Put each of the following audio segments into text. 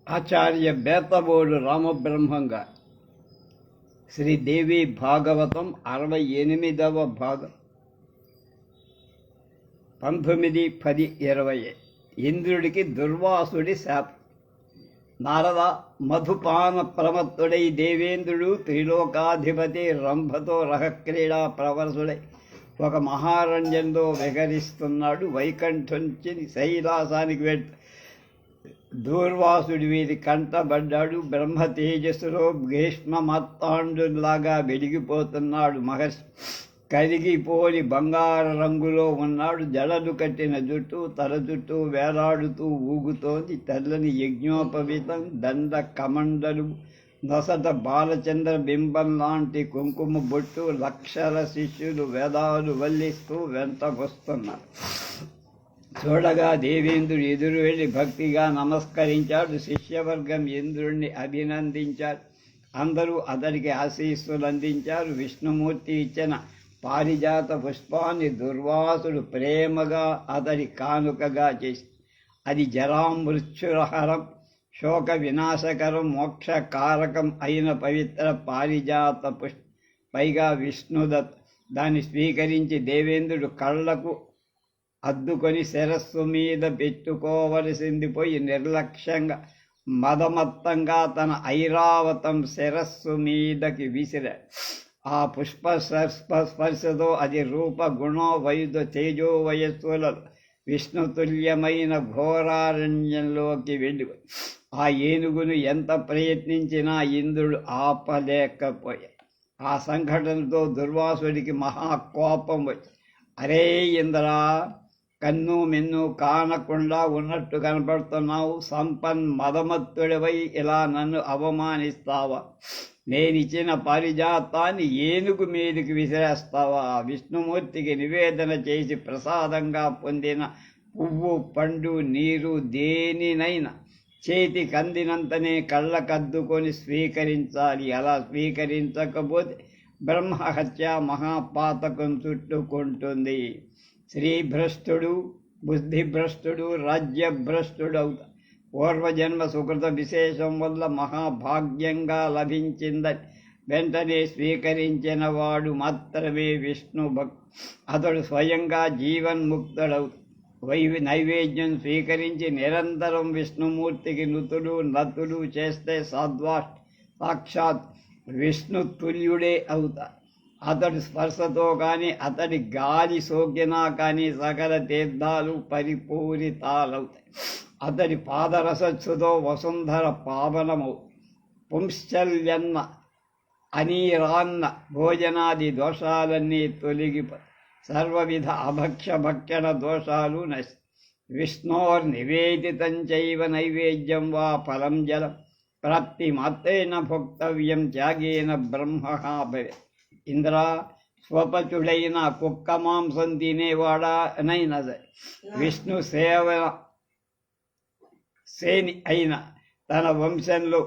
ఆచార్య బేతబోడు రామబ్రహ్మంగా శ్రీదేవి భాగవతం 68వ భాగం 19:10:20 ఇంద్రుడికి దుర్వాసుడి శాపం. నారద, మధుపాన ప్రమత్తుడై దేవేంద్రుడు త్రిలోకాధిపతి రంభతో రహక్రీడా ప్రవరసుడై ఒక మహారణ్యంలో విహరిస్తున్నాడు. వైకుంఠంచి శైలాసానికి వెళ్తూ దూర్వాసుడి వీరి కంటబడ్డాడు. బ్రహ్మ తేజస్సులో భీష్మమత్తాండులాగా వెలిగిపోతున్నాడు. మహర్షి కరిగిపోని బంగారు రంగులో ఉన్నాడు. జడలు కట్టిన జుట్టు తల చుట్టూ వేలాడుతూ ఊగుతోంది. తెల్లని యజ్ఞోపవీతం, దండ కమండలు, నొసట బాలచంద్ర బింబం లాంటి కుంకుమ బొట్టు. లక్షల శిష్యులు వేదాలు వల్లిస్తూ వెంట వస్తున్నారు. చూడగా దేవేంద్రుడు ఎదురు వెళ్ళి భక్తిగా నమస్కరించాడు. శిష్యవర్గం ఇంద్రుణ్ణి అభినందించారు. అందరూ అతడికి ఆశీస్సులు అందించారు. విష్ణుమూర్తి ఇచ్చిన పారిజాత పుష్పాన్ని దుర్వాసుడు ప్రేమగా అతడి కానుకగా చేసి, అది జరామృత్యురహరం, శోక వినాశకరం, మోక్షకారకం అయిన పవిత్ర పారిజాత పుష్పం. పైగా విష్ణుదత్. దాన్ని స్వీకరించి దేవేంద్రుడు కళ్ళకు అద్దుకొని శిరస్సు మీద పెట్టుకోవలసింది పోయి నిర్లక్ష్యంగా మదమత్తంగా తన ఐరావతం శిరస్సు మీదకి విసిరాడు. ఆ పుష్ప స్పర్శతో అది రూప గుణో వైద్య తేజో వయస్సులలో విష్ణుతుల్యమైన ఘోరారణ్యంలోకి వెళ్ళిపోయి ఆ ఏనుగును ఎంత ప్రయత్నించినా ఇంద్రుడు ఆపలేకపోయాడు. ఆ సంఘటనతో దుర్వాసుడికి మహాకోపం వచ్చి, అరే ఇంద్రా, కన్ను మిన్ను కానకుండా ఉన్నట్టు కనపడుతున్నావు. మదమత్తుడివై ఇలా నన్ను అవమానిస్తావా? నేనిచ్చిన పారిజాతాన్ని ఏనుగు మీదకి విసిరేస్తావా? విష్ణుమూర్తికి నివేదన చేసి ప్రసాదంగా పొందిన పువ్వు, పండు, నీరు దేనినైనా చేతికి అందినంతనే కళ్ళకద్దుకొని స్వీకరించాలి. అలా స్వీకరించకపోతే బ్రహ్మహత్య మహాపాతకం చుట్టుకుంటుంది. శ్రీభ్రష్టుడు, బుద్ధిభ్రష్టుడు, రాజ్యభ్రష్టుడు అవుతా. పూర్వజన్మ సుకృత విశేషం వల్ల మహాభాగ్యంగా లభించిందని వెంటనే స్వీకరించిన వాడు మాత్రమే విష్ణు భక్తుడు. అతడు స్వయంగా జీవన్ముక్తుడవుతాడు. నైవేద్యం స్వీకరించి నిరంతరం విష్ణుమూర్తికి నుతులు నతులు చేస్తే సాక్షాత్ విష్ణు తుల్యుడే అవుతాడు. అతడి స్పర్శతో కానీ అతడి గాలి సోకినా కానీ సకల తీర్థాలు పరిపూరితాలవుతాయి. అతడి పాదరసస్సుతో వసుంధర పావనమవు. పుంశ్చల్యన్న అనీరాన్న భోజనాది దోషాలన్నీ తొలగిపోయి సర్వవిధ అభక్షభక్షణ దోషాలు నశి. విష్ణోర్నివేదితం చైవ నైవేద్యం వా ఫలం జలం ప్రాప్తి మాత్రేణ భోక్తవ్యం త్యాగేన బ్రహ్మభవే. ఇంద్ర, స్వపచుడైన కుక్క మాంసం తినేవాడనైనా విష్ణు సేని అయిన తన వంశంలో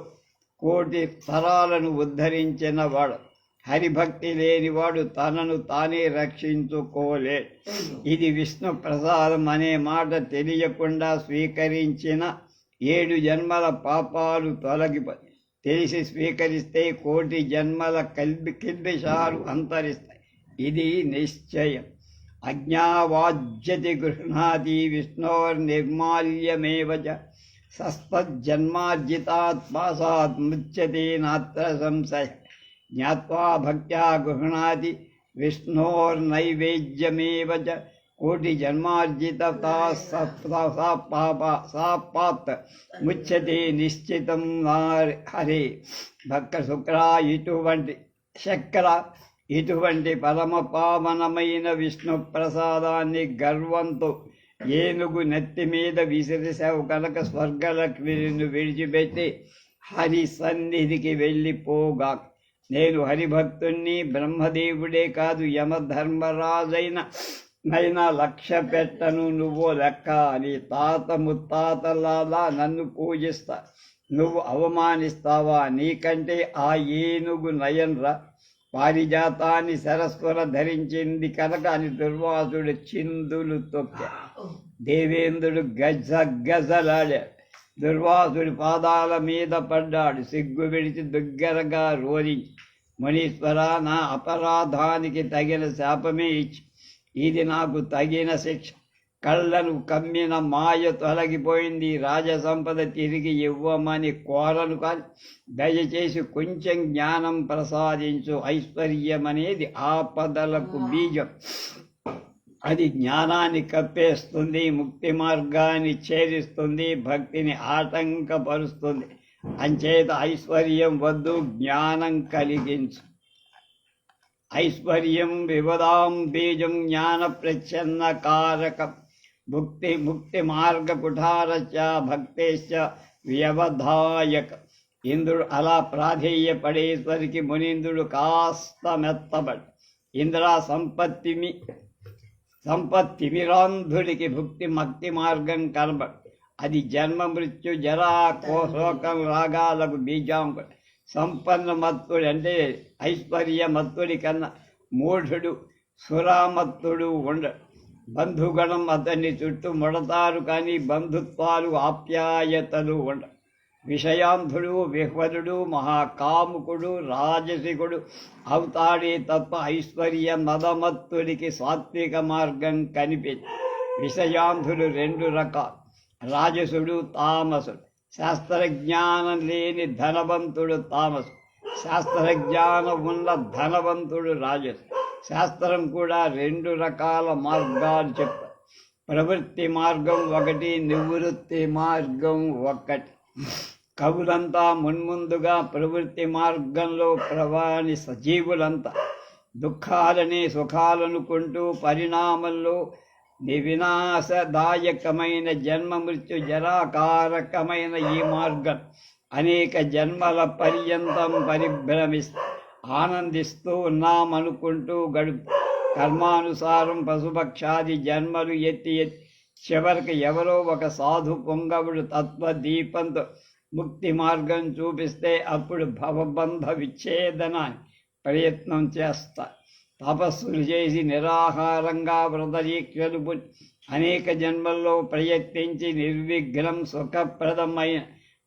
1,000,000 తరాలను ఉద్ధరించిన వాడు. హరిభక్తి లేనివాడు తనను తానే రక్షించుకోలేడు. ఇది విష్ణు ప్రసాదం అనే మాట తెలియకుండా స్వీకరించిన 7 జన్మల పాపాలు తొలగిపోయి తెలిసి స్వీకరిస్తే 1,000,000 జన్మల కిల్బిషాలు అంతరిస్తాయి. ఇది నిశ్చయం. అజ్ఞావాజ్యతి గృహ్ణాతి విష్ణోర్నిర్మాల్యమేవ సస్తజ్జన్మార్జితాత్ పాసాత్ ముచ్యతే నాత్ర సంశయ. జ్ఞాత్వా భక్త్యా గృహ్ణాతి విష్ణోర్నైవేద్యమేవ 1,000,000 జన్మార్జిత సాపాత్ ముచ్యతే నిశ్చితం హరే. భక్త శుక్ర, ఇటువంటి పరమ పావనమైన విష్ణు ప్రసాదాన్ని గర్వంతో ఏనుగు నెత్తి మీద విసిరిసావు కనుక స్వర్గలక్ష్మిని విడిచిపెట్టి హరి సన్నిధికి వెళ్ళిపోగా. నేను హరిభక్తుణ్ణి. బ్రహ్మదేవుడే కాదు, యమధర్మరాజైనా లక్ష్య పెట్టను. నువ్వు లెక్క. నీ తాత ముత్తాతలాలా నన్ను పూజిస్తా, నువ్వు అవమానిస్తావా? నీకంటే ఆ ఏనుగు నయన్రా. పారిజాతాన్ని సరస్వర ధరించింది కనుక అని దుర్వాసుడు చిందులు తొక్కాడు. దేవేంద్రుడు గజగజలాడాడు. దుర్వాసుడి పాదాల మీద పడ్డాడు. సిగ్గు విడిచి దగ్గరగా రోరించి, మునీశ్వర, నా అపరాధానికి తగిన శాపమే ఇచ్చి ఇది నాకు తగిన శిక్ష. కళ్ళను కమ్మిన మాయ తొలగిపోయింది. రాజసంపద తిరిగి ఇవ్వమని కోరను, కానీ దయచేసి కొంచెం జ్ఞానం ప్రసాదించు. ఐశ్వర్యం అనేది ఆపదలకు బీజం. అది జ్ఞానాన్ని కప్పేస్తుంది, ముక్తి మార్గాన్ని ఛేదిస్తుంది, భక్తిని ఆటంకపరుస్తుంది. అంచేత ఐశ్వర్యం వద్దు, జ్ఞానం కలిగించు. ఐశ్వర్యం వివదాం బీజం జ్ఞాన ప్రచ్ఛన్న కారకం. ముక్తి మార్గ కుఠారచ భక్తేశ్చ వ్యవధాయక. ఇంద్రుడు అలా ప్రాధేయపడేసరికి మునీంద్రుడు కాస్త మెత్తబడి, ఇంద్ర సంపత్తిమిరాంధుడికి భుక్తి మార్గం కనబడు. అది జన్మ మృత్యు జరా కోశోకం రాగాలకు బీజాంకుడు. సంపన్న మత్తుడు అంటే ఐశ్వర్యమత్తుడి కన్నా మూఢుడు సురామత్తుడు ఉండడు. బంధుగణం అతన్ని చుట్టూ ముడతారు, కానీ బంధుత్వాలు ఆప్యాయతలు ఉండవు. విషయాంధుడు విహ్వలుడు మహాకాముకుడు రాజసికుడు అవుతాడే తప్ప ఐశ్వర్య మదమత్తుడికి సాత్విక మార్గం కనిపించదు. విషయాంధుడు రెండు రకాలు, రాజసుడు తామసుడు. శాస్త్రజ్ఞానం లేని ధనవంతుడు తామసుడు, శాస్త్రజ్ఞానం ఉన్న ధనవంతుడు రాజసు. శాస్త్రం కూడా రెండు రకాల మార్గాలు చెప్తారు. ప్రవృత్తి మార్గం ఒకటి, నివృత్తి మార్గం ఒకటి. కవులంతా మున్ముందుగా ప్రవృత్తి మార్గంలో ప్రవాణి సజీవులంతా దుఃఖాలని సుఖాలనుకుంటూ పరిణామంలో వినాశదాయకమైన జన్మ మృత్యు జరాకారకమైన ఈ మార్గం అనేక జన్మల పర్యంతం పరిభ్రమిస్తూ ఆనందిస్తూ ఉన్నామనుకుంటూ గడుపు. కర్మానుసారం పశుపక్షాది జన్మలు ఎత్తి చివరికి ఎవరో ఒక సాధు పొంగవుడు తత్వదీపంతో ముక్తి మార్గం చూపిస్తే అప్పుడు భవబంధ విచ్ఛేదనాన్ని ప్రయత్నం చేస్తారు. తపస్సులు చేసి నిరాహారంగా వ్రతదీక్షలు అనేక జన్మల్లో ప్రయత్నించి నిర్విఘ్నం సుఖప్రదమైన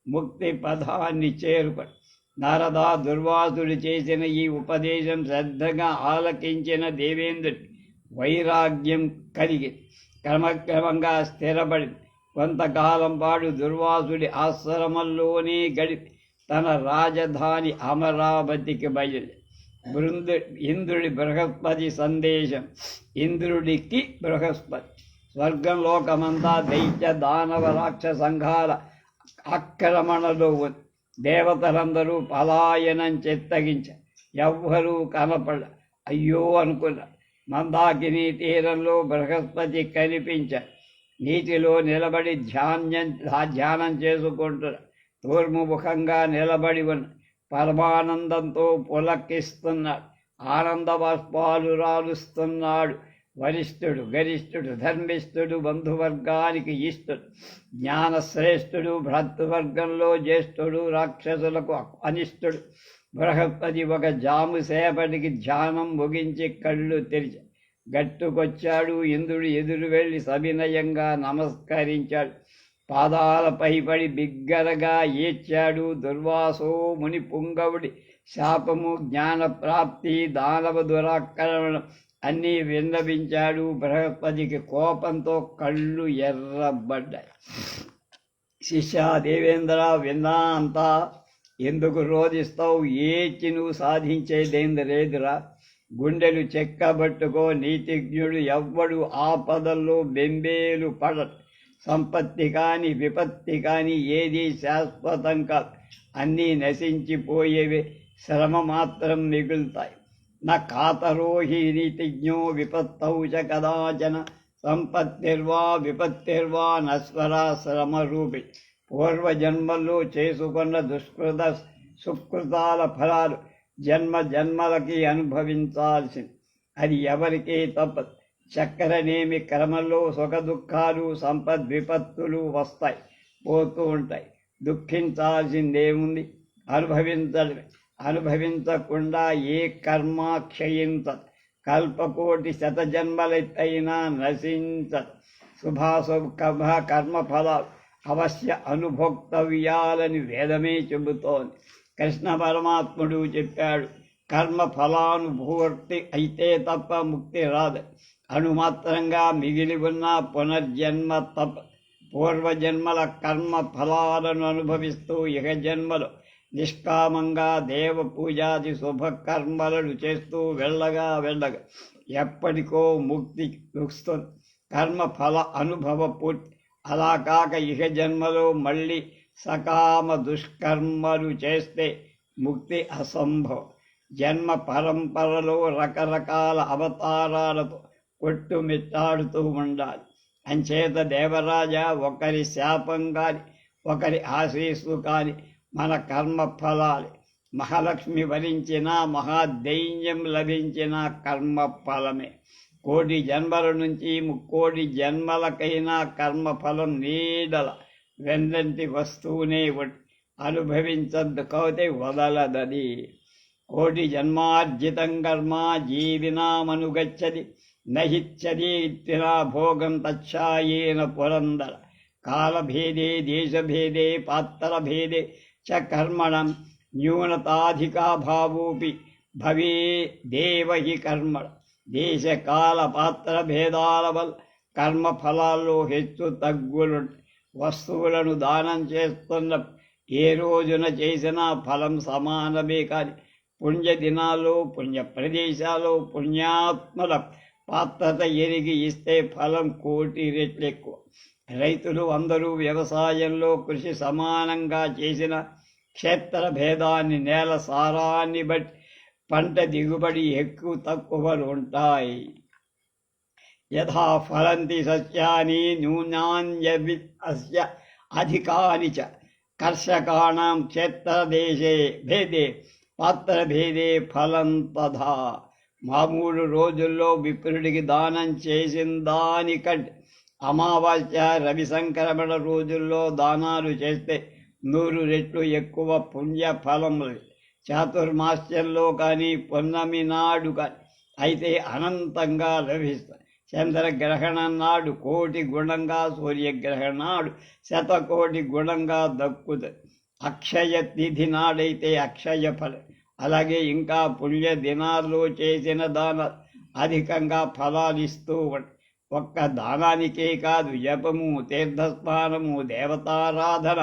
ముక్తి పదాన్ని చేరుకొని నారద దుర్వాసుడు చేసిన ఈ ఉపదేశం శ్రద్ధగా ఆలకించిన దేవేంద్రుడి వైరాగ్యం కలిగి క్రమక్రమంగా స్థిరపడి కొంతకాలం పాటు దుర్వాసుడి ఆశ్రమంలోనే గడిపి తన రాజధాని అమరావతికి బయలు. ఇంద్రుడి బృహస్పతి సందేశం. ఇంద్రుడికి బృహస్పతి స్వర్గంలోకమంతా దైత్య దానవ రాక్షస సంఘాల ఆక్రమణలో ఉంది. దేవతలందరూ పలాయనం చెత్తగించారు. ఎవ్వరూ కనపడ. అయ్యో అనుకున్నారు. మందాకిని తీరంలో బృహస్పతి కనిపించారు. నీటిలో నిలబడి ధ్యానం చేసుకుంటున్నారు. తూర్ముఖంగా నిలబడి ఉన్న పరమానందంతో పులకిస్తున్నాడు. ఆనంద బాష్పాలు రాలుస్తున్నాడు. వరిష్ఠుడు గరిష్ఠుడు ధర్మిష్ఠుడు బంధువర్గానికి ఇష్టుడు జ్ఞానశ్రేష్ఠుడు భ్రాతృవర్గంలో జ్యేష్ఠుడు రాక్షసులకు అనిష్టుడు. బృహస్పతి ఒక జాము సేపటికి ధ్యానం ముగించి కళ్ళు తెరిచి గట్టుకొచ్చాడు. ఇంద్రుడు ఎదురు వెళ్ళి సవినయంగా నమస్కరించాడు. పాదాలపై పడి బిగ్గరగా ఏడ్చాడు. దుర్వాసో ముని పుంగవుడి శాపము, జ్ఞానప్రాప్తి, దానవ దురాక్రమణం అన్నీ విన్నవించాడు. బృహస్పతికి కోపంతో కళ్ళు ఎర్రబడ్డాయి. శిష్య దేవేంద్ర, విన్నా అంతా ఎందుకు రోధిస్తావు? ఏచి నువ్వు సాధించేదేందరేదురా? గుండెలు చెక్కబట్టుకో. నీతిజ్ఞుడు ఎవ్వడు ఆపదల్లో బెంబేలు పడడు. సంపత్తి కాని విపత్తి కాని ఏది శాశ్వతం కాదు. అన్నీ నశించిపోయేవే, శ్రమ మాత్రం మిగులుతాయి. నా కాతరోహి నీతిజ్ఞో విపత్తౌ చ కదాచన సంపత్తిర్వా విపత్తిర్వా నశ్వరా శ్రమరూపి. పూర్వజన్మల్లో చేసుకున్న దుష్కృత సుకృతాల ఫలాలు జన్మలకి అనుభవించాల్సింది. అది ఎవరికీ తప్పదు. చక్రనేమి క్రమంలో సుఖ దుఃఖాలు సంపద్విపత్తులు వస్తాయి, పోతూ ఉంటాయి. దుఃఖించాల్సిందేముంది? అనుభవించడమే. అనుభవించకుండా ఏ కర్మ క్షయించదు. కల్పకోటి శతజన్మలెత్తైనా నశించదు. శుభాశుభ కర్మఫలాలు అవశ్య అనుభోక్తవ్యాలని వేదమే చెబుతోంది. కృష్ణ పరమాత్ముడు చెప్పాడు, కర్మ ఫలానుభూర్తి అయితే తప్ప ముక్తి రాదు. అణుమాత్రంగా మిగిలి ఉన్న పునర్జన్మ తప్ప. పూర్వజన్మల కర్మ ఫలాలను అనుభవిస్తూ ఇహ జన్మలో నిష్కామంగా దేవ పూజాది శుభకర్మలను చేస్తూ వెళ్ళగా ఎప్పటికో ముక్తి వస్తుంది. కర్మఫల అనుభవ పూర్తి. అలా కాక ఇహ జన్మలో మళ్ళీ సకామ దుష్కర్మలు చేస్తే ముక్తి అసంభవం. జన్మ పరంపరలో రకరకాల అవతారాలతో కొట్టుమిట్టాడుతూ ఉండాలి. అంచేత దేవరాజా, ఒకరి శాపం కాని ఒకరి ఆశీస్సు కాని మన కర్మ ఫలాలి. మహాలక్ష్మి వరించిన మహాదైన్యం లభించిన కర్మ ఫలమే. కోటి జన్మల నుంచి ముక్కోటి జన్మలకైనా కర్మఫలం నీడల వెన్నంటి వస్తువునే అనుభవించకపోతే వదలదది. కోటి జన్మార్జితం కర్మ జీవినామనుగచ్చది నహిచ్చదీత్తినా భోగం తచ్చాయేన పురందర. కాలభేదే దేశభేదే పాత్రభేదే చ కర్మణం న్యూనతాధికాభావోపి భవే దేవహి కర్మణ. దేశకాల పాత్ర భేదాల వల్ల కర్మఫలాల్లో హెచ్చు తగ్గులు. వస్తువులను దానం చేస్తున్న ఏ రోజున చేసినా ఫలం సమానమే. కానీ పుణ్యదినాల్లో పుణ్య ప్రదేశాల్లో పుణ్యాత్మల పాత్రత ఎరిగి ఇస్తే ఫలం కోటి రెట్లు ఎక్కువ. రైతులు అందరూ వ్యవసాయంలో కృషి సమానంగా చేసిన క్షేత్ర భేదాన్ని, నేల సారాన్ని బట్టి పంట దిగుబడి ఎక్కువ తక్కువలు ఉంటాయి. యథా ఫలంతి సస్యాని న్యూనాన్యవి అస్య అధికాని చ. కర్షకాణం క్షేత్రదేశే భేదే పాత్రభేదే ఫలం తథా. మామూలు రోజుల్లో విప్రుడికి దానం చేసిన దానికంటే అమావాస్య రవి సంక్రమణ రోజుల్లో దానాలు చేస్తే 100 రెట్లు ఎక్కువ పుణ్య ఫలములు. చాతుర్మాస్యంలో కానీ పున్నమి నాడు కానీ అయితే అనంతంగా లభిస్తాయి. చంద్రగ్రహణం నాడు కోటి గుణంగా, సూర్యగ్రహణం నాడు 100 కోటి గుణంగా దక్కుతుంది. అక్షయ తిథి నాడైతే అక్షయ ఫలం. అలాగే ఇంకా పుణ్య దినాల్లో చేసిన దాన అధికంగా ఫలాలు ఇస్తూ ఉంటాయి. ఒక్క దానానికే కాదు, జపము, తీర్థస్నానము, దేవతారాధన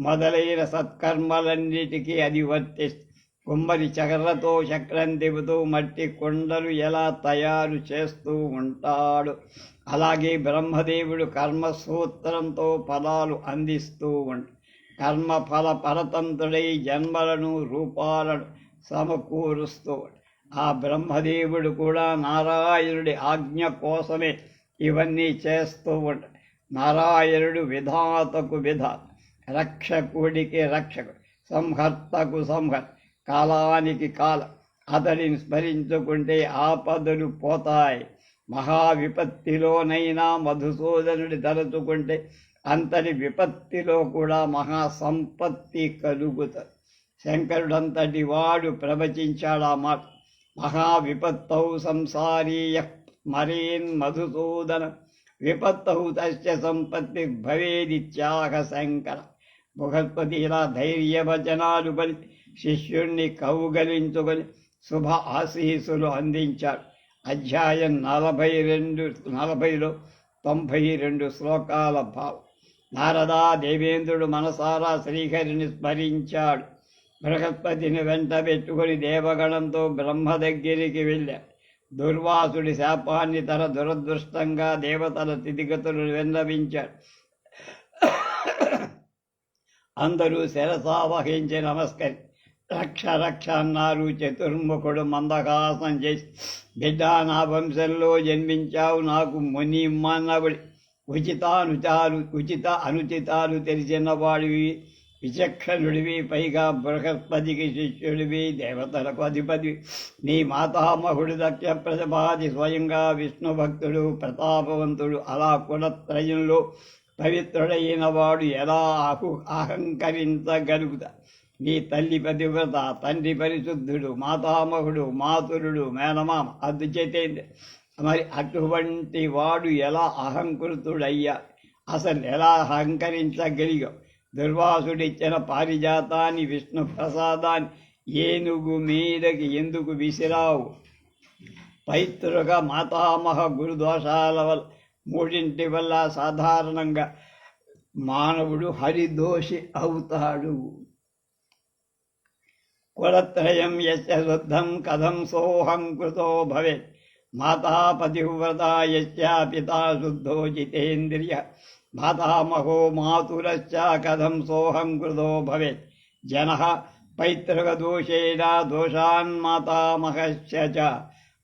మొదలైన సత్కర్మలన్నిటికీ అది వర్తిస్తుంది. కుమ్మరి చక్రతో చక్రం తిప్పుతూ మట్టి కొండలు ఎలా తయారు చేస్తూ ఉంటాడు, అలాగే బ్రహ్మదేవుడు కర్మసూత్రంతో ఫలాలు అందిస్తూ ఉంటాడు. కర్మఫల పరతంత్రుడై జన్మలను రూపాలను సమకూరుస్తూ ఆ బ్రహ్మదేవుడు కూడా నారాయణుడి ఆజ్ఞ కోసమే ఇవన్నీ చేస్తూ ఉంటాడు. నారాయణుడు విధాతకు విధాత, రక్షకుడికి రక్షకుడు, సంహర్తకు సంహర్, కాలానికి కాలం. అతడిని స్మరించుకుంటే ఆపదలు పోతాయి. మహావిపత్తిలోనైనా మధుసూదనుడి తలుచుకుంటే అంతటి విపత్తిలో కూడా మహాసంపత్తి కలుగుతుంది. శంకరుడంతటి వాడు ప్రవచించాడు ఆ మాట. మహావిపత్తౌ సంసారీయ స్మరేన్ మధుసూదన విపత్తౌ తస్య సంపత్తి భవేదిత్యాహ శంకర. బృహస్పతి ఇలా ధైర్యవచనాలు పలి శిష్యుణ్ణి కౌగలించుకొని శుభ ఆశీస్సులు అందించాడు. అధ్యాయం 40లో 92 శ్లోకాల భావం. నారదా, దేవేంద్రుడు మనసారా శ్రీహరిని స్మరించాడు. బృహస్పతిని వెంట పెట్టుకుని దేవగణంతో బ్రహ్మ దగ్గరికి వెళ్ళాడు. దుర్వాసుడి శాపాన్ని తన దురదృష్టంగా దేవతల స్థితిగతులు విన్నవించాడు. అందరూ శిరసా వహించి నమస్కరి రక్ష రక్ష అన్నారు. చతుర్ముఖుడు మందహాసం చేసి, బిడ్డ, నా వంశంలో జన్మించావు, నాకు ముని మానవుడి ఉచిత అనుచితాలు తెలిసిన వాడివి, విచక్షణుడివి, పైగా బృహస్పతికి శిష్యుడివి, దేవతలకు అధిపతి. నీ మాతామహుడు దక్ష ప్రజాపతి స్వయంగా విష్ణు భక్తుడు, ప్రతాపవంతుడు. అలా కులత్రయంలో పవిత్రుడైన వాడు ఎలా అహంకరించగలుగుతా? నీ తల్లి పతివ్రత, తండ్రి పరిశుద్ధుడు, మాతామహుడు, మాతురుడు, మేనమామ అందుచేతేంది. మరి అటువంటి వాడు ఎలా అహంకృతుడయ్యా? అసలు ఎలా అహంకరించగలిగావు? దుర్వాసుడిచ్చిన పారిజాతాన్ని, విష్ణు ప్రసాదాన్ని ఏనుగు మీదకి ఎందుకు విసిరావు? పైతృక మాతామహ గురుదోషాల వల్ల, మూడింటి వల్ల సాధారణంగా మానవుడు హరిదోషి అవుతాడు. కులత్రయం యస్య శుద్ధం కథం సోహం కృతో భవేత్. మాతా పతివ్రత యస్య పితా శుద్ధో జితేంద్రియ. మాతామహో మాతురశ్చ కథం సోహం కృతో భవేత్. జనః పైతృకదోషేణ దోషాన్ మాతామహస్య చ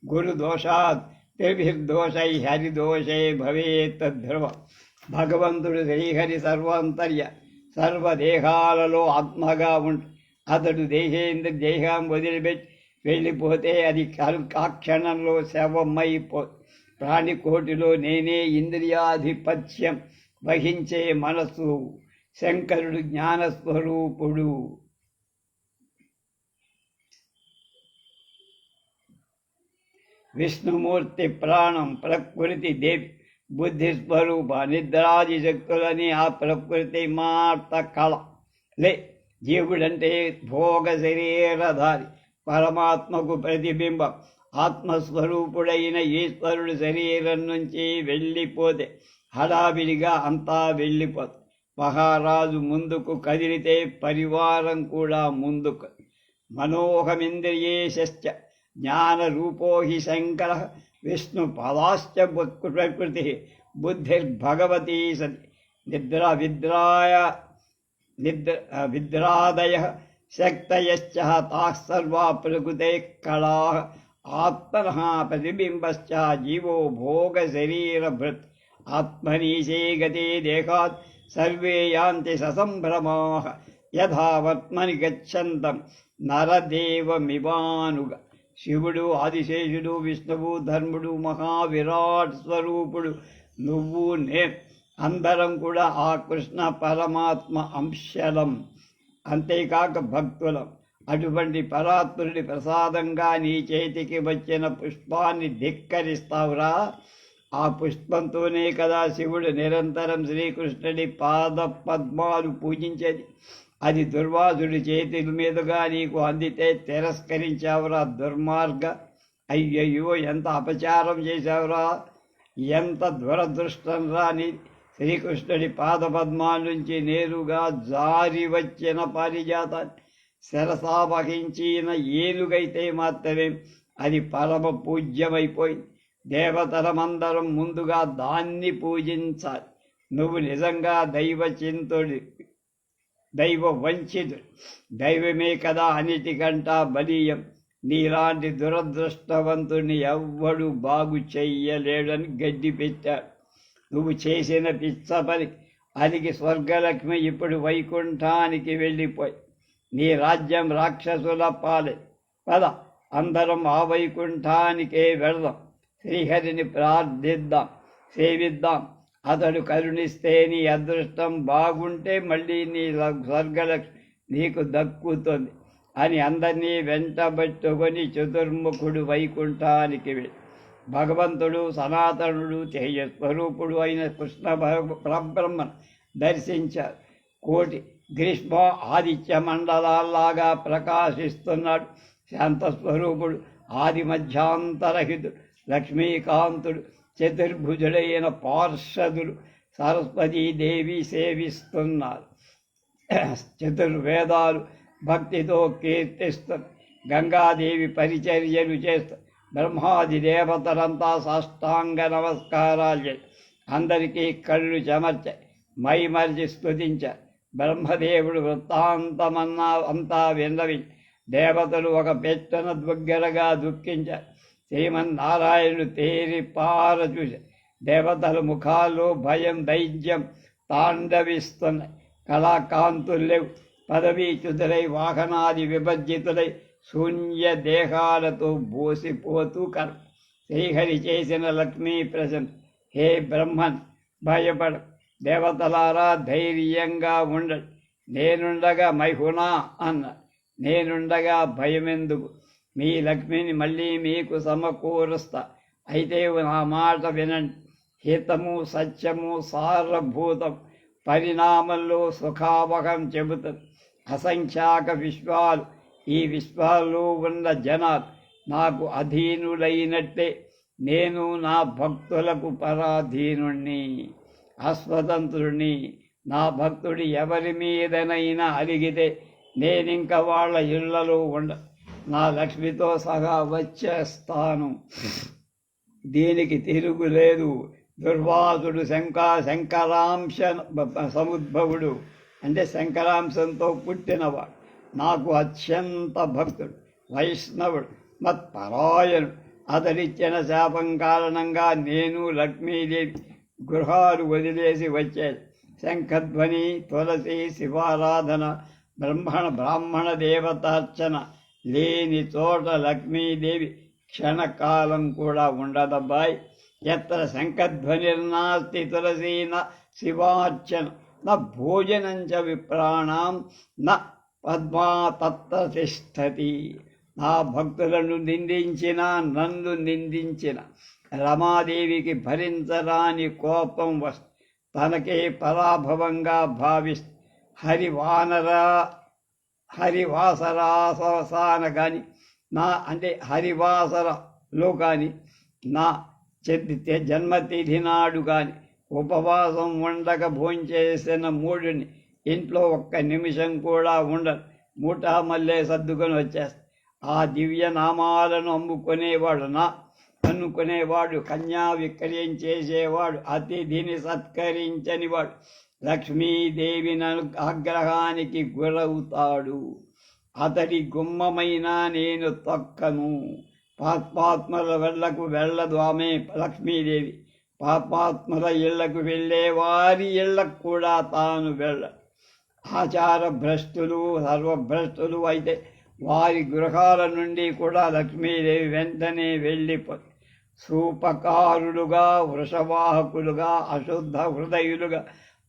గురుదోషాత్ త్రిభిర్దోషై హరిదోషే భవేత్ ధ్రువ. భగవంతుడు శ్రీహరి సర్వాంతర్య, సర్వదేహాలలో ఆత్మగా ఉంటు అతడు దేహం వదిలిపెట్టి వెళ్ళిపోతే అది కాక్షణంలో శవమైపో. ప్రాణికోటిలో నేనే ఇంద్రియాధిపత్యం వహించే మనస్సు. శంకరుడు జ్ఞానస్వరూపుడు. విష్ణుమూర్తి ప్రాణం, ప్రకృతి దేవి, బుద్ధిస్వరూప, నిద్రాది శక్తులని ఆ ప్రకృతి మార్త కళ లే. జీవుడంటే భోగ శరీరధారి, పరమాత్మకు ప్రతిబింబం. ఆత్మస్వరూపుడైన ఈశ్వరుడు శరీరం నుంచి వెళ్ళిపోతే హడావిడిగా అంతా వెళ్ళిపోతుంది. మహారాజు ముందుకు కదిలితే పరివారం కూడా ముందుకు. మనోహమింద్రియేశ్చ జ్ఞానరూపో హి శంకర. విష్ణు పదాశ్చ ప్రకృతి బుద్ధిర్భగవతీ సతి. విద్రాదయ శక్తయశ్చ తాః సర్వా ప్రకృతే కళాః. ఆత్మనః ప్రతిబింబశ్చ జీవో భోగ శరీరభృత్. ఆత్మనీశే గతే దేహాత్ సర్వే యాంతి ససంభ్రమాః. యథా వర్త్మని గచ్చంతం నరదేవమివానుగ. శివుడు, ఆదిశేషుడు, విష్ణువు, ధర్ముడు, మహావిరాట్ స్వరూపుడు నువ్వు నేను అందరం కూడా ఆ కృష్ణ పరమాత్మ అంశలం. అంతేకాక భక్తులం. అటువంటి పరాత్ముడి ప్రసాదంగా నీ చేతికి వచ్చిన పుష్పాన్ని ధిక్కరిస్తావురా? ఆ పుష్పంతోనే కదా శివుడు నిరంతరం శ్రీకృష్ణుడి పాద పద్మాలు పూజించేది. అది దుర్వాసుడి చేతుల మీదుగా నీకు అందితే తిరస్కరించావురా దుర్మార్గ. అయ్యయ్యో, ఎంత అపచారం చేశావురా, ఎంత దురదృష్టం రా నీ. శ్రీకృష్ణుడి పాదపద్మాల నుంచి నేరుగా జారి వచ్చిన పారిజాతాన్ని శిరసావహించిన ఏనుగైతే మాత్రమే అది పరమ పూజ్యమైపోయింది. దేవతలమందరం ముందుగా దాన్ని పూజించాలి. నువ్వు నిజంగా దైవచింతుడి, దైవ వంచితుడు. దైవమే కదా అన్నిటికంటా బలీయం. నీలాంటి దురదృష్టవంతుని ఎవ్వడు బాగు చెయ్యలేడని గడ్డి పెట్టాడు. నువ్వు చేసిన పిచ్చ పని అదికి స్వర్గలక్ష్మి ఇప్పుడు వైకుంఠానికి వెళ్ళిపోయి నీ రాజ్యం రాక్షసుల పాలే. పద, అందరం ఆ వైకుంఠానికే వెళదాం. శ్రీహరిని ప్రార్థిద్దాం, సేవిద్దాం. అతడు కరుణిస్తే నీ అదృష్టం బాగుంటే మళ్ళీ నీ స్వర్గలక్ష్మి నీకు దక్కుతుంది అని అందరినీ వెంటబెట్టుకొని చతుర్ముఖుడు వైకుంఠానికి వెళ్ళి భగవంతుడు, సనాతనుడు, తేజస్వరూపుడు అయిన కృష్ణ పరబ్రహ్మను దర్శించారు. కోటి గ్రీష్మ ఆదిత్య మండలాల్లాగా ప్రకాశిస్తున్నాడు. శాంతస్వరూపుడు, ఆది మధ్యాంతరహితుడు, లక్ష్మీకాంతుడు, చతుర్భుజుడైన పార్షదులు సరస్వతీదేవి సేవిస్తున్నారు. చతుర్వేదాలు భక్తితో కీర్తిస్తారు. గంగాదేవి పరిచర్యలు చేస్తారు. బ్రహ్మాది దేవతలంతా సాష్టాంగ నమస్కారాలు చేసి అందరికీ కళ్ళు చెమర్చాయి, మైమర్చి స్తుతించారు. బ్రహ్మదేవుడు వృత్తాంతమంతా విన్నవి. దేవతలు ఒక పెచ్చన దగ్గరగా దుఃఖించారు. శ్రీమన్నారాయణుడు తేరి పార చూశారు. దేవతల ముఖాల్లో భయం, దైత్యం తాండవిస్తున్నాయి. కళాకాంతులు లేవు. పదవీచ్యుతులై, వాహనాది విభజితులై, శూన్య దేహాలతో బోసిపోతూ కర్మ. శ్రీహరి చేసిన లక్ష్మీ ప్రశంస. హే బ్రహ్మన్, భయపడ. దేవతలారా ధైర్యంగా ఉండండి. నేనుండగా మైహునా అన్న. నేనుండగా భయమెందుకు, మీ లక్ష్మిని మళ్ళీ మీకు సమకూరుస్తా. అయితే నా మాట వినండి. హితము సత్యము సారభూతం పరిణామంలో సుఖావహం చెబుతుంది. అసంఖ్యాక విశ్వాలు, ఈ విశ్వాల్లో ఉన్న జనాలు నాకు అధీనులైనట్టే నేను నా భక్తులకు పరాధీనుణ్ణి, అస్వతంత్రుణ్ణి. నా భక్తుడు ఎవరి మీదనైనా అలిగితే నేనింక వాళ్ళ ఇళ్లలో నా లక్ష్మితో సహా వచ్చేస్తాను. దీనికి తిరుగులేదు. దుర్వాసుడు శంకరాంశ సముద్భవుడు అంటే శంకరాంశంతో పుట్టినవాడు. నాకు అత్యంత భక్తుడు, వైష్ణవుడు, మత్పరాయణుడు. అతడిచ్చిన శాపం కారణంగా నేను లక్ష్మీదేవి గృహాలు వదిలేసి వచ్చాడు. శంఖధ్వని, తులసి, శివారాధన, బ్రాహ్మణ దేవతార్చన లేని చోట లక్ష్మీదేవి క్షణకాలం కూడా ఉండదబ్బాయి. ఎత్ర శంఖధ్వనిర్నాస్తి తులసీన శివార్చన న భోజనం చ విప్రాణం న పద్మా తత్ర తిష్టతి. నా భక్తులను నిందించిన, నన్ను నిందించిన రమాదేవికి భరించరాని కోపం వస్తు తనకే పరాభవంగా భావిస్తూ హరివాసరాసన కానీ అంటే హరివాసరలో కానీ నా జన్మతిథి నాడు కానీ ఉపవాసం ఉండక భోంచేసిన మూడుని ఇంట్లో ఒక్క నిమిషం కూడా ఉండను. మూటా మల్లె సర్దుకొని వచ్చేస్తా. ఆ దివ్య నామాలను అనుకునేవాడు, కన్యా విక్రయం చేసేవాడు, అతిథిని సత్కరించనివాడు లక్ష్మీదేవిని ఆగ్రహానికి గురవుతాడు. అతడి గుమ్మమైనా నేను తొక్కను. పాపాత్మల వెళ్ళకు వెళ్ళదు ఆమె లక్ష్మీదేవి. పాపాత్మల ఇళ్లకు వెళ్ళే వారి ఇళ్లకు కూడా తాను ఆచార భ్రష్టులు, సర్వభ్రష్టులు అయితే వారి గృహాల నుండి కూడా లక్ష్మీదేవి వెంటనే వెళ్ళిపోతుంది. సూపకారులుగా, వృషవాహకులుగా, అశుద్ధ హృదయులుగా,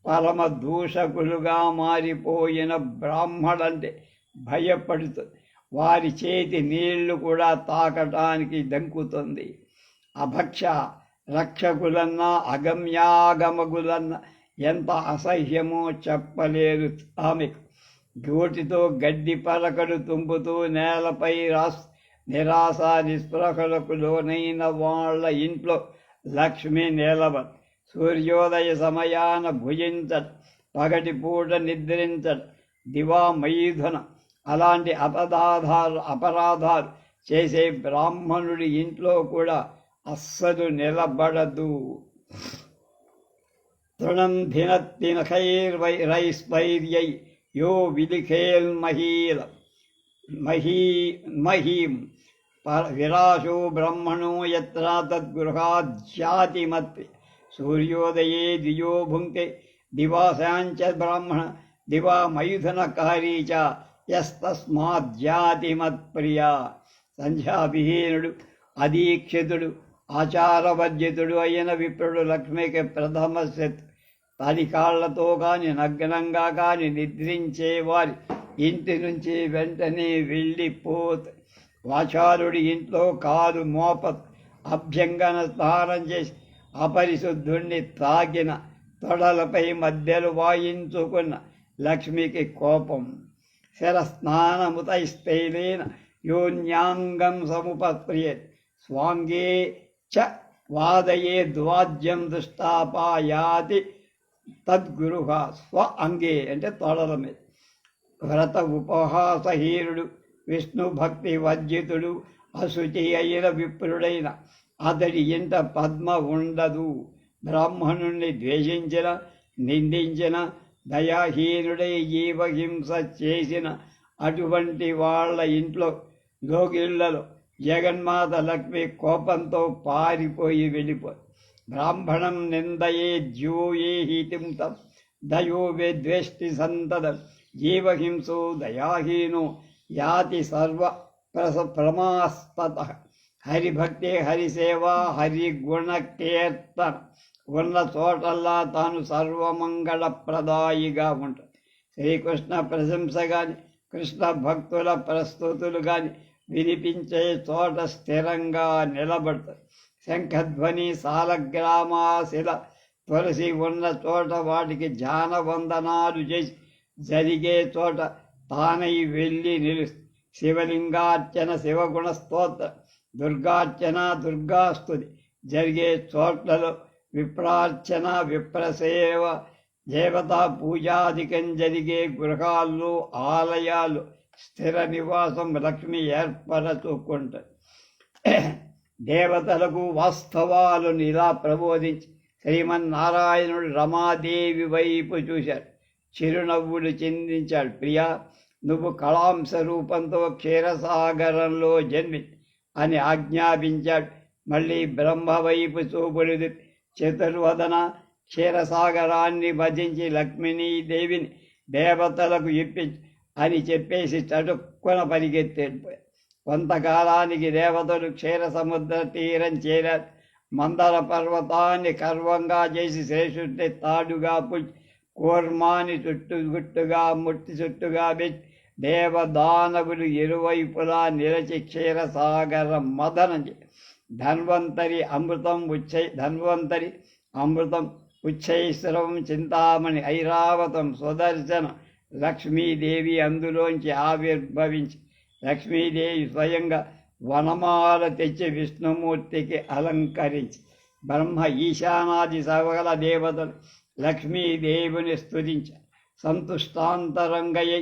పరమ దూషకులుగా మారిపోయిన బ్రాహ్మడంటే భయపడుతుంది. వారి చేతి నీళ్లు కూడా తాకటానికి దంకుతుంది. అభక్ష రక్షకులన్నా అగమ్యాగమగులన్నా ఎంత అసహ్యమో చెప్పలేదు ఆమెకు. గోటితో గడ్డి పలకలు తుంపుతూ నేలపై నిరాశ నిస్పృహలకు లోనైన వాళ్ళ ఇంట్లో లక్ష్మి నిలబడి సూర్యోదయ సమయాన భుజించడం, పగటిపూట నిద్రించడం, దివా మైథున అలాంటి అపరాధాలు చేసే బ్రాహ్మణుడి ఇంట్లో కూడా అస్సలు నిలబడదు. తృణం భినత్తినఖైర్వైరైస్పైర్యై యో మహీం విరాశో బ్రహ్మణో యత్ర తద్గృహాజ్యాతిమత్ సూర్యోదయే దియో భుంక్తే దివాసాంచ బ్రాహ్మణ దివా మైథునకారీ చ యస్తస్మాజ్జాతిమత్ప్రియా. సంధ్యావిహీనుడు, అదీక్షితుడు, ఆచారవర్జితుడు అయిన విప్రుడు లక్ష్మికి ప్రథమ శత్రు. తడి కాళ్లతో కాని నగ్నంగా కాని నిద్రించేవారి ఇంటి నుంచి వెంటనే వెళ్ళిపోతే వాచారుడి ఇంట్లో కాలు మోపత్. అభ్యంగన స్నానం చేసి అపరిశుద్ధుణ్ణి తాకిన తొడలపై మధ్యలు వాయించుకున్న లక్ష్మికి కోపం. శరస్నానముతైస్తైలేన యోన్యాంగం సముపత్రియత్ స్వాంగే చ వాదయే ద్వాజ్యం దుష్టాపాయాతి తద్గురుహ. స్వ అంగే అంటే తొడల మీద. వ్రత ఉపహాసహీనుడు, విష్ణు భక్తి వర్జితుడు, అశుచి అయిన విప్రుడైన అతడి ఇంట పద్మ ఉండదు. బ్రాహ్మణుణ్ణి ద్వేషించిన, నిందించిన, దయాహీనుడై జీవహింస చేసిన అటువంటి వాళ్ళ ఇంట్లో లోగిళ్లలో జగన్మాత లక్ష్మి కోపంతో పారిపోయి వెళ్ళిపోయి. బ్రాహ్మణం నిందయే జ్యూయే హితిం తం దయో విద్వేష్టి సంతదం జీవహింసో దయాహీనో యాతి సర్వ ప్రమాస్తత. హరిభక్తి, హరిసేవ, హరిగుణ కీర్తన ఉన్న చోటల్లా తాను సర్వమంగళప్రదాయిగా ఉంటుంది. శ్రీకృష్ణ ప్రశంస గాని కృష్ణ భక్తుల ప్రస్తుతులు గాని వినిపించే చోట స్థిరంగా నిలబడతారు. శంఖధ్వని సాలగ్రామాశిల తులసి ఉన్న చోట వాటికి ధ్యానవందనాలు చేసి జరిగే చోట తానై వెళ్ళి నిలుస్తుంది. శివలింగార్చన శివగుణ స్తోత్ర దుర్గార్చన దుర్గాస్తుతి జరిగే చోట్లలో విప్రార్చన విప్రసేవ దేవతా పూజాధికం జరిగే గృహాలు ఆలయాలు స్థిర నివాసం లక్ష్మి ఏర్పరచుకుంటారు. దేవతలకు వాస్తవాలను ఇలా ప్రబోధించి శ్రీమన్నారాయణుడు రమాదేవి వైపు చూశాడు. చిరునవ్వులు చిందించాడు. ప్రియా, నువ్వు కళాంశ రూపంతో క్షీరసాగరంలో జన్మి అని ఆజ్ఞాపించాడు. మళ్ళీ బ్రహ్మ వైపు చూపుడు చతుర్వదన క్షీరసాగరాన్ని భజించి లక్ష్మీదేవిని దేవతలకు ఇప్పించి అని చెప్పేసి చటుక్కున పరిగెత్తేడిపోయారు. కొంతకాలానికి దేవతలు క్షీర సముద్ర తీరం చేరారు. మందర పర్వతాన్ని గర్వంగా చేసి శేషుడిని తాడుగా పుచ్చి కూర్మాని చుట్టుగుట్టుగా ముట్టి చుట్టుగా పెట్టి దేవదానవులు ఇరువైపులా నిలచి క్షీరసాగరం మదనం ధన్వంతరి అమృతం ఉచ్చైశ్రవం చింతామణి ఐరావతం సుదర్శన లక్ష్మీదేవి అందులోంచి ఆవిర్భవించి లక్ష్మీదేవి స్వయంగా వనమాల తెచ్చి విష్ణుమూర్తికి అలంకరించి బ్రహ్మ ఈశానాది సకల దేవతలు లక్ష్మీదేవిని స్తుతించారు. సంతుష్టాంతరంగయ్యి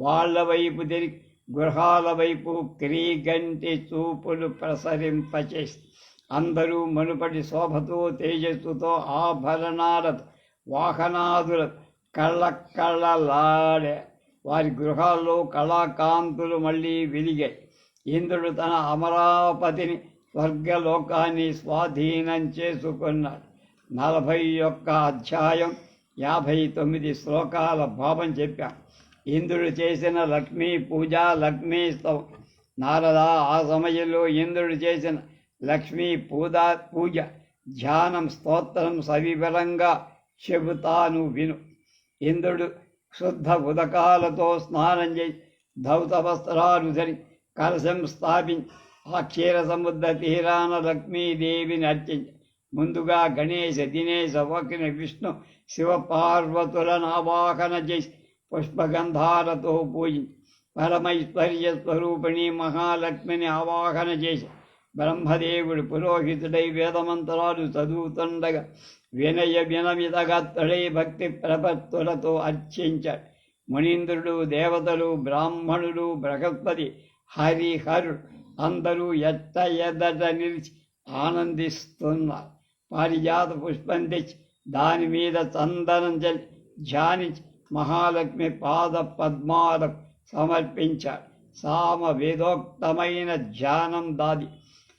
వాళ్ల వైపు తిరిగి గృహాల వైపు క్రీగంటి చూపులు ప్రసరింపచేసి అందరూ మునుపటి శోభతో తేజస్సుతో ఆభరణాలతో వాహనాదుల కళ్ళలాడే వారి గృహాల్లో కళాకాంతులు మళ్ళీ వెలిగాయి. ఇంద్రుడు తన అమరావతిని స్వర్గలోకాన్ని స్వాధీనం చేసుకున్నాడు. 41 అధ్యాయం 59 శ్లోకాల భావం చెప్పాం. ఇంద్రుడు చేసిన లక్ష్మీ పూజ లక్ష్మీ స్తవం. నారద, ఆ సమయంలో ఇంద్రుడు చేసిన లక్ష్మీ పూజ ధ్యానం స్తోత్రం సవివరంగా చెబుతాను విను. ఇంద్రుడు శుద్ధ ఉదకాలతో స్నానం చేసి ధౌత వస్త్రాలు ధరి కలశం స్థాపించి ఆ క్షీర సముద్ర తీరాన లక్ష్మీదేవిని అర్చించి ముందుగా గణేశ దినేశ వక్ని విష్ణు శివపార్వతులను ఆవాహన చేసి పుష్పగంధాలతో పూజించి పరమైశ్వర్య స్వరూపిణి మహాలక్ష్మిని ఆవాహన చేసి బ్రహ్మదేవుడు పురోహితుడై వేదమంత్రాలు చదువుతుండగా వినమితగత్తడై భక్తి ప్రపత్తులతో అర్చించాడు. మునీంద్రుడు దేవతలు బ్రాహ్మణులు బృహస్పతి హరిహరుడు అందరూ ఎదట నిలిచి ఆనందిస్తున్నారు. పారిజాత పుష్పం తెచ్చి దాని మీద చందనం చల్లి ధ్యానించి మహాలక్ష్మి పాద పద్మాలకు సమర్పించాడు. సామ వేదోక్తమైన ధ్యానం దాది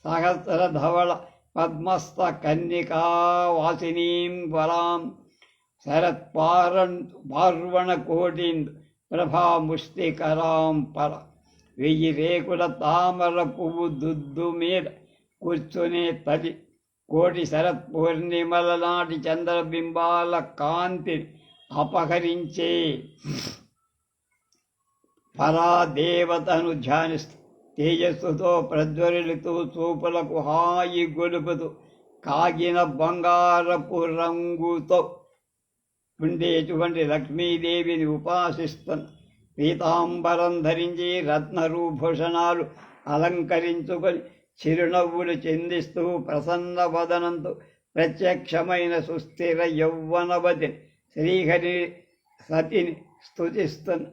సహస్రధవళ పద్మస్థ కన్నికావాసినీం వరాం శరత్పార్వణ కోటిందు ప్రభాముష్టికరాం పర 1000 రేకుల తామర పువ్వు దుద్దు మీద కూర్చునే తల్లి కోటి శరత్ పూర్ణిమల నాటి చంద్రబింబాల కాంతిని అపహరించే పరాదేవతను ధ్యానిస్తూ తేజస్సుతో ప్రజ్వలితూ చూపులకు హాయి గొలుపుతూ కాగిన బంగారపు రంగుతో ఉండేటువంటి లక్ష్మీదేవిని ఉపాసిస్తున్న పీతాంబరం ధరించి రత్నరూభూషణాలు అలంకరించుకొని చిరునవ్వులు చిందిస్తూ ప్రసన్న వదనంతో ప్రత్యక్షమైన సుస్థిర యౌవనవతిని శ్రీహరి సతిని స్తుతిస్తున్న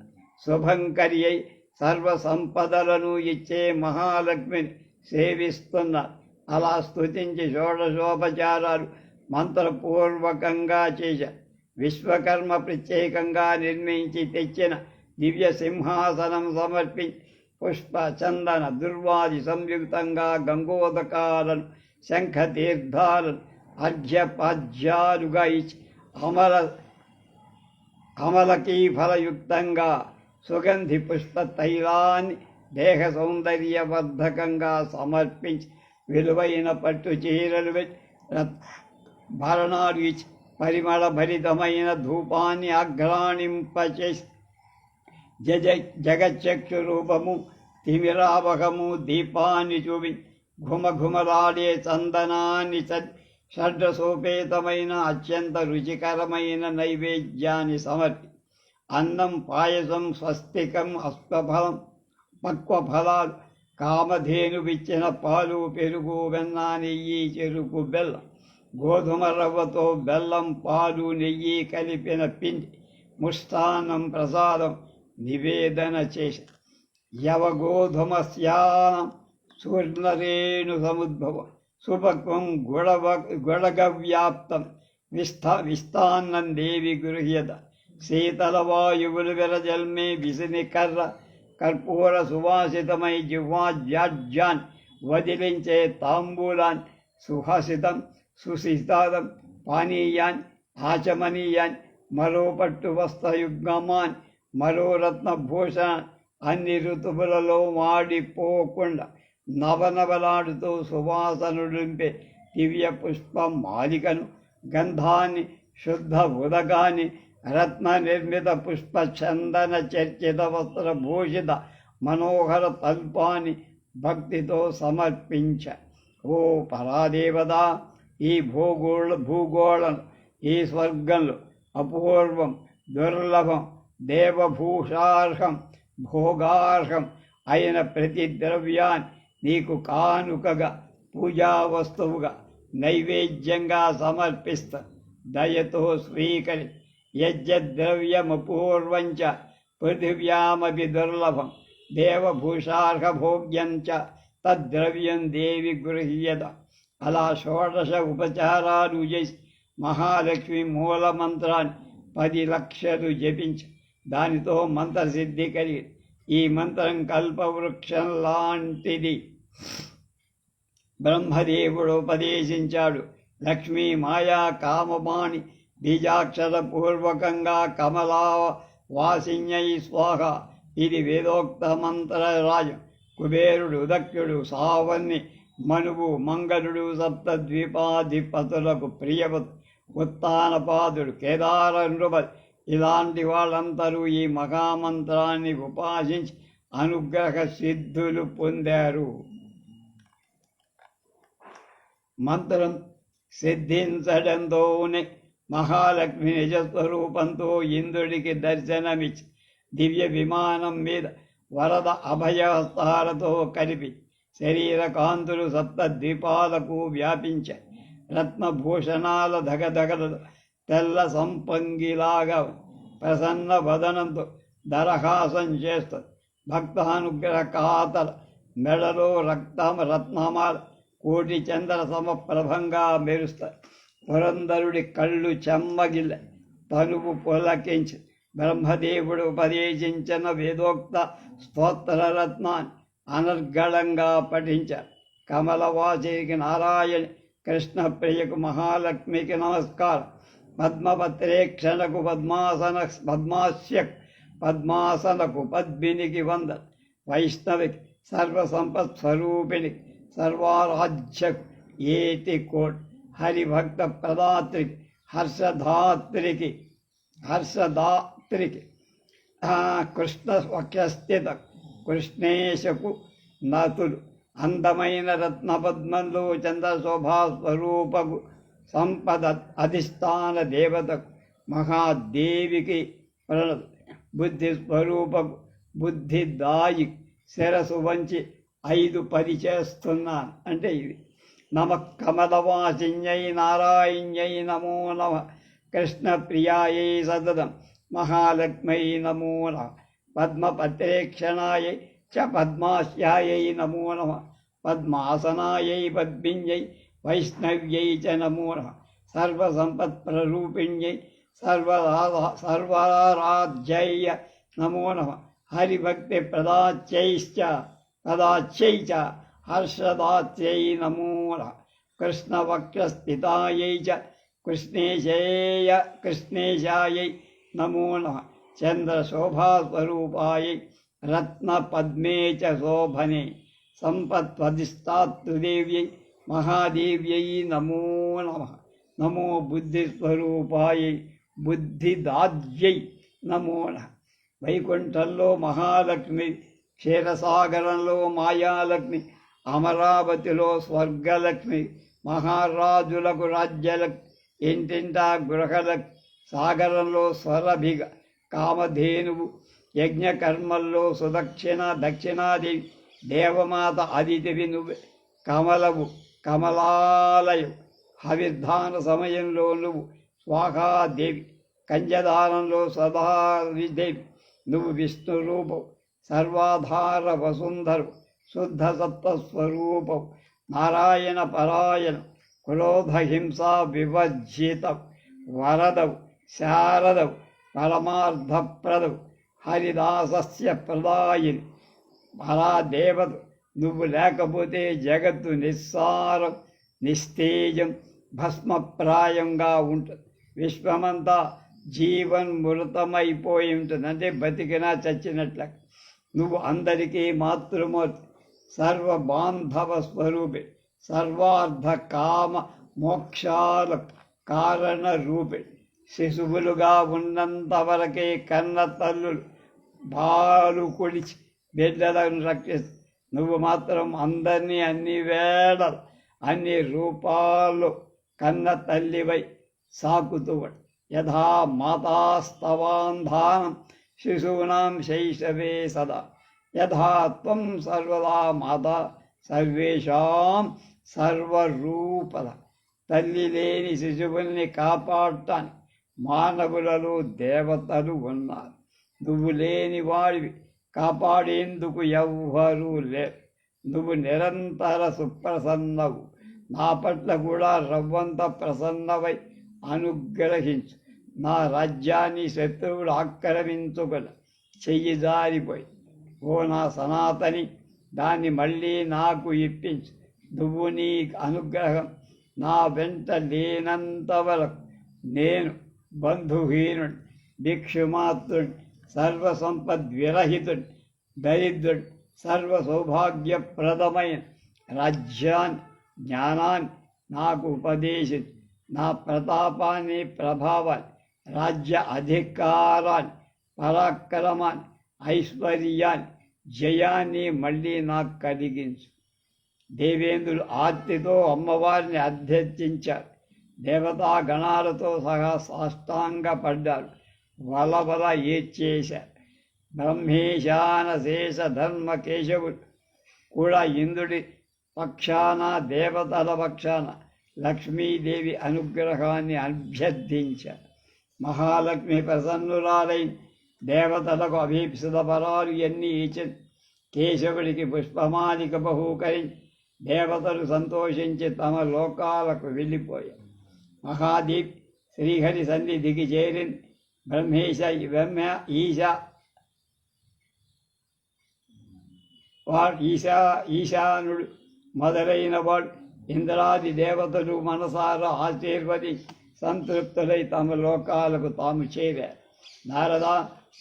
శుభంకరి అయి సర్వ సంపదలను ఇచ్చే మహాలక్ష్మిని సేవిస్తున్నారు. అలా స్తుతించి షోడశోపచారాలు మంత్రపూర్వకంగా చేశారు. విశ్వకర్మ ప్రత్యేకంగా నిర్మించి తెచ్చిన దివ్య సింహాసనం సమర్పించి పుష్ప చందన దుర్వాది సంయుక్తంగా గంగోదకాలను శంఖతీర్థాలను అర్ఘ్యపాద్యాలుగా ఇచ్చి అమలకీ ఫలయుక్తంగా సుగంధి పుష్ప తైలాన్ని దేహ సౌందర్యవర్ధకంగా సమర్పించి విలువైన పట్టు చీరలు పెట్టి భరణాలు ఇచ్చి పరిమళ భరితమైన ధూపాన్ని ఆఘ్రాణింపచేసి జగచ్చక్షు రూపము తిమిరావహము దీపాన్ని చూపి ఘుమఘుమలాడే చందనాన్ని షడ్రసోపేతమైన అత్యంత రుచికరమైన నైవేద్యాన్ని సమర్పి అన్నం పాయసం స్వస్తికం అశ్వఫలం పక్వఫలాలు కామధేనువిచ్చిన పాలు పెరుగు వెన్న నెయ్యి చెరుకు బెల్లం గోధుమ రవ్వతో బెల్లం పాలు నెయ్యి కలిపిన పిండి ముష్టాన్నం ప్రసాదం నివేదన చేసి యవగోధుమ స్యానం సూర్ణరేణు సముద్భవం సుపక్వం గుడగవ్యాప్తం విస్తాన్నం దేవి గృహ్యత శీతలవాయువులు విరజల్మే విసిని కర్పూర సువాసితమై జిహ్వాజ్యాన్ వదిలించే తాంబూలాన్ సుహసితం సుశితాదం పానీయాన్ ఆచమనీయాన్ మరో పట్టు వస్త్రయుగ్మాన్ మరో రత్నభూషణ్ అన్ని ఋతువులలో వాడిపోకుండా నవనవలాడుతూ సువాసనుడింపే దివ్య పుష్పం మాలికను గంధాన్ని శుద్ధ ఉదకాన్ని రత్న నిర్మిత పుష్ప చందన చర్చిత వస్త్రభూషిత మనోహర తల్పాన్ని భక్తితో సమర్పించ. ఓ పరాదేవత, ఈ భూగోళం ఈ స్వర్గంలో అపూర్వం దుర్లభం దేవభూషార్హం భోగార్హం అయిన ప్రతి ద్రవ్యాన్ని నీకు కానుకగా పూజా వస్తువుగా నైవేద్యంగా సమర్పిస్తా. దయతో స్వీకరి. యజ్జద్రవ్యమపూర్వంచ పృథివ్యామపి దుర్లభం దేవభూషార్హభోగ్యంచ తద్ద్రవ్యం దేవి గృహ్యత. అలా షోడశ ఉపచారాలు చేసి మహాలక్ష్మి మూల మంత్రాన్ని 10 లక్షలు జపించి దానితో మంత్రసిద్ధి కలిగి ఈ మంత్రం కల్పవృక్షం లాంటిది బ్రహ్మదేవుడు ఉపదేశించాడు. లక్ష్మీ మాయా కామమాణి బీజాక్షర పూర్వకంగా కమలా వాసిన్యై స్వాహ. ఇది వేదోక్త మంత్రరాజం. కుబేరుడు దక్షుడు సావన్ని మనువు మంగళుడు సప్తద్వీపాధిపతులకు ప్రియవతు ఉత్తానపాదుడు కేదార నృపతి ఇలాంటి వాళ్ళందరూ ఈ మహామంత్రాన్ని ఉపాసించి అనుగ్రహ సిద్ధులు పొందారు. మంత్రం సిద్ధించడంతోనే మహాలక్ష్మి నిజస్వరూపంతో ఇంద్రుడికి దర్శనమిచ్చి దివ్య విమానం మీద వరద అభయహస్తాలతో కలిపి శరీర కాంతులు సప్తద్వీపాలకు వ్యాపించాయి. రత్నభూషణాల ధగధగల తెల్ల సంపంగిలాగా ప్రసన్న వదనంతో దరహాసం చేస్తుంది. భక్తానుగ్రహ కాతల మెడలో రత్నమాల కోటి చంద్ర సమప్రభంగా మెరుస్తాయి. పురంధరుడి కళ్ళు చెమ్మగిల్ల తనువు పొలకించి బ్రహ్మదేవుడు ఉపదేశించిన వేదోక్త స్తోత్రరత్నాన్ని అనర్గళంగా పఠించారు. కమలవాసికి నారాయణ, కృష్ణప్రియకు మహాలక్ష్మికి నమస్కారం. పద్మపత్రేక్షణకు పద్మాసనకు పద్మినికి వందన. వైష్ణవికి సర్వసంపత్స్వరూపిణికి సర్వారాధ్యకు ఏతి కోటి. హరిభక్త ప్రదాత్రికి హర్షదాత్రికి కృష్ణ వక్షస్థిత కృష్ణేశకు నతులు. అందమైన రత్నపద్మంలో చంద్రశోభాస్వరూపకు సంపద అధిష్టాన దేవతకు మహాదేవికి ప్రణతు. బుద్ధి స్వరూపకు బుద్ధిదాయి శిరసు వంచి 5 చేస్తున్నాను. అంటే ఇది నమ కమలవాసిన్యై నారాయణ్యై నమో నమ. కృష్ణప్రియాయై సతతం మహాలక్ష్మై నమో నమ. పద్మపత్రేక్షణాయై చ పద్మాస్యాయై నమో నమ. పద్మాసనాయై పద్మిన్యై వైష్ణవ్యై చ నమో నమ. సర్వసంపత్ప్రరూపిణ్యై సర్వరాధ్యై నమో నమ. హరిభక్తి ప్రదాచ్యై చ హర్షదాత్యై నమో నమ. కృష్ణవక్షస్థితాయై చ కృష్ణేశాయై నమో నమ. చంద్రశోభాస్వరూపాయై రత్నపద్మే చ శోభనే. సంపత్వధిష్టాతృదేవ్యై మహాదేవ్యై నమో నమ. నమో బుద్ధిస్వరూపాయై బుద్ధిదాద్యై నమో నమ. వైకుంఠంలో మహాలక్ష్మి, క్షీరసాగరంలో మాయాలక్ష్మి, అమరావతిలో స్వర్గలక్ష్మి, మహారాజులకు రాజ్యలక్ష్మి, ఇంటింటా గృహలక్ష్మి, సాగరంలో స్వరభిగ కామధేనువు, యజ్ఞకర్మల్లో సుదక్షిణ దక్షిణాదేవి, దేవమాత అదితివి నువ్వు, కమలవు కమలాలయవు, హవిర్ధాన సమయంలో నువ్వు స్వాహాదేవి, కంజదానంలో సదాదేవి నువ్వు విష్ణు రూపవు, సర్వాధార వసుంధరు శుద్ధ సత్వస్వరూపవు, నారాయణ పరాయణ క్రోధహింసా వివర్జితవు, వరదవు శారదవు పరమార్థప్రదవు, హరిదాసస్య ప్రదాయిని పరాదేవత నువ్వు లేకపోతే జగత్తు నిస్సారం నిస్తేజం భస్మప్రాయంగా ఉంటుంది. విశ్వమంతా జీవన్మృతమైపోయి ఉంటుంది, అంటే బతికినా చచ్చినట్ల. నువ్వు అందరికీ మాతృమూర్తి, సర్వబాంధవ స్వరూపి, సర్వార్థ కామ మోక్షాల కారణ రూపి. శిశువులుగా ఉన్నంత వరకే కన్న తల్లులు బాలు కొలిచి బిడ్డలను రక్షిస్తు. నువ్వు మాత్రం అందరినీ అన్ని వేళలు అన్ని రూపాల్లో కన్న తల్లివై సాకుతువడు. యథా మాతాస్తవాంధానం శిశూనాం శైశవే సదా, యథా త్వం సర్వదా మాతా సర్వేషాం సర్వరూపద. తల్లి లేని శిశువుల్ని కాపాడటానికి మానవులలో దేవతలు ఉన్నారు. నువ్వు లేని వాడివి, కాపాడేందుకు ఎవ్వరూ లేరు. నువ్వు నిరంతర సుప్రసన్నవు, నా పట్ల కూడా రవ్వంత ప్రసన్నవై అనుగ్రహించు. నా రాజ్యాన్ని శత్రువుడు ఆక్రమించుకుని చెయ్యి జారిపోయి, ఓ నా సనాతని, దాన్ని మళ్ళీ నాకు ఇప్పించు. నువ్వు నీ అనుగ్రహం నా వెంట లేనంత వరకు నేను బంధుహీనుడు, భిక్షుమాత్రుడు, సర్వసంపద్విరహితుడు, దరిద్రుడు. సర్వ సౌభాగ్యప్రదమైన రాజ్యాన్ని జ్ఞానాన్ని నాకు ఉపదేశించు. నా ప్రతాపాన్ని ప్రభావాన్ని రాజ్య అధికారాన్ని పరాక్రమాన్ని ఐశ్వర్యాన్ని జయాన్ని మళ్ళీ నాకు కలిగించు. దేవేంద్రులు ఆర్తితో అమ్మవారిని అభ్యర్థించారు. దేవతా గణాలతో సహా సాష్టాంగపడ్డారు, వలవల ఏడ్చేశారు. బ్రహ్మేశాన శేష ధర్మ కేశవుడు కూడా ఇంద్రుడి పక్షాన దేవతల పక్షాన లక్ష్మీదేవి అనుగ్రహాన్ని అభ్యర్థించారు. మహాలక్ష్మి ప్రసన్నురాలై దేవతలకు అభీప్సిత పరాలు ఎన్ని ఇచ్చింది. కేశవుడికి పుష్పమాలిక బహూకరించి దేవతలు సంతోషించి తమ లోకాలకు వెళ్ళిపోయారు. మహాదీప్ శ్రీహరి సన్నిధికి చేరింది. ఈశానుడు మొదలైన వాడు ఇంద్రాది దేవతలు మనసారా ఆశీర్వది సంతృప్తులై తమ లోకాలకు తాము చేరారు. నారద,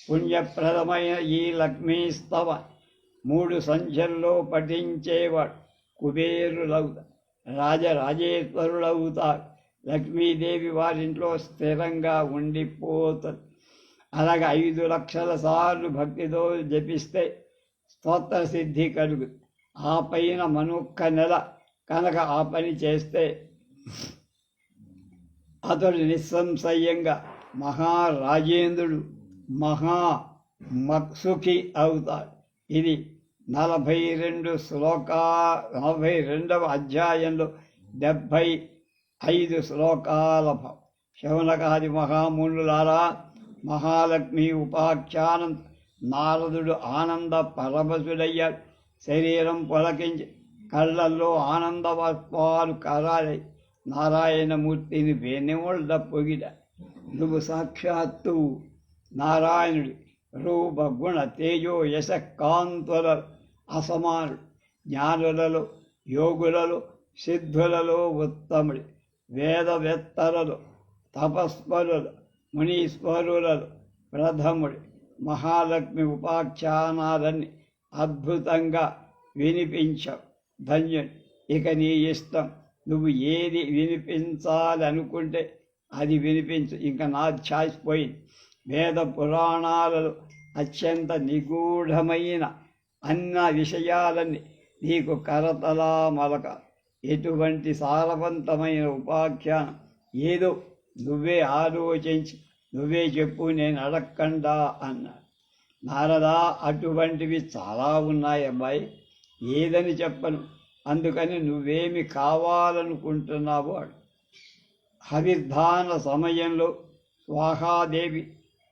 పుణ్యప్రదమైన ఈ లక్ష్మీస్తవ 3 సంఖ్యల్లో పఠించేవాడు కుబేరులవుతారు, రాజరాజేశ్వరులవుతారు. లక్ష్మీదేవి వారింట్లో స్థిరంగా ఉండిపోతుంది. అలాగే 5 లక్షల సార్లు భక్తితో జపిస్తే స్తోత్ర సిద్ధి కలుగుతుంది. ఆ పైన మనొక్క నెల కనుక ఆ పని చేస్తే అతడు నిస్సంశయంగా మహారాజేంద్రుడు, మహామక్సుఖి అవుతాడు. ఇది 42వ అధ్యాయంలో 75 శ్లోకాల భావం. శౌనకాది మహామునులారా, మహాలక్ష్మి ఉపాఖ్యానం నారదుడు ఆనంద పరవశుడయ్యాడు. శరీరం పొలకించి కళ్ళల్లో ఆనంద బాష్పాలు కారాలై నారాయణమూర్తిని వేణువుళ్ళ పొగిడ. నువ్వు సాక్షాత్తు నారాయణుడి రూప గుణ తేజో యశ కాంతులలో అసమానుడు. జ్ఞానులలో యోగులలో సిద్ధులలో ఉత్తముడి. వేదవేత్తలలో తపస్వరులు మునీశ్వరులలో ప్రథముడి. మహాలక్ష్మి ఉపాఖ్యానాలన్నీ అద్భుతంగా వినిపించావు. ధన్యుడు. ఇక నీ ఇష్టం, నువ్వు ఏది వినిపించాలనుకుంటే అది వినిపించు. ఇంకా నా ఛాయిస్ పోయింది. వేద పురాణాలలో అత్యంత నిగూఢమైన అన్న విషయాలన్నీ నీకు కరతలా మలక. ఎటువంటి సారవంతమైన ఉపాఖ్యానం ఏదో నువ్వే ఆలోచించి నువ్వే చెప్పు, నేను అడగకుండా అన్నాడు. నారదా, అటువంటివి చాలా ఉన్నాయి అబ్బాయి, ఏదని చెప్పను. అందుకని నువ్వేమి కావాలనుకుంటున్నావు అడు. హవిర్దాన సమయంలో స్వాహాదేవి,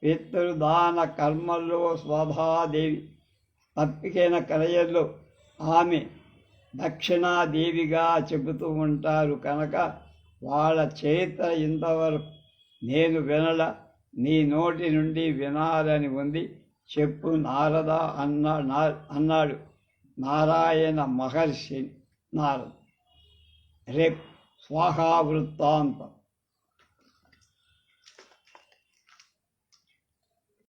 పితృదాన కర్మల్లో స్వధాదేవి, తప్పికైన క్రయంలో ఆమె దక్షిణాదేవిగా చెబుతూ ఉంటారు కనుక వాళ్ళ చేత ఇంతవరకు నేను వినల, నీ నోటి నుండి వినాలని ఉంది, చెప్పు నారద అన్నాడు నారాయణ మహర్షి. నారద రేపు స్వాహా వృత్తాంతం.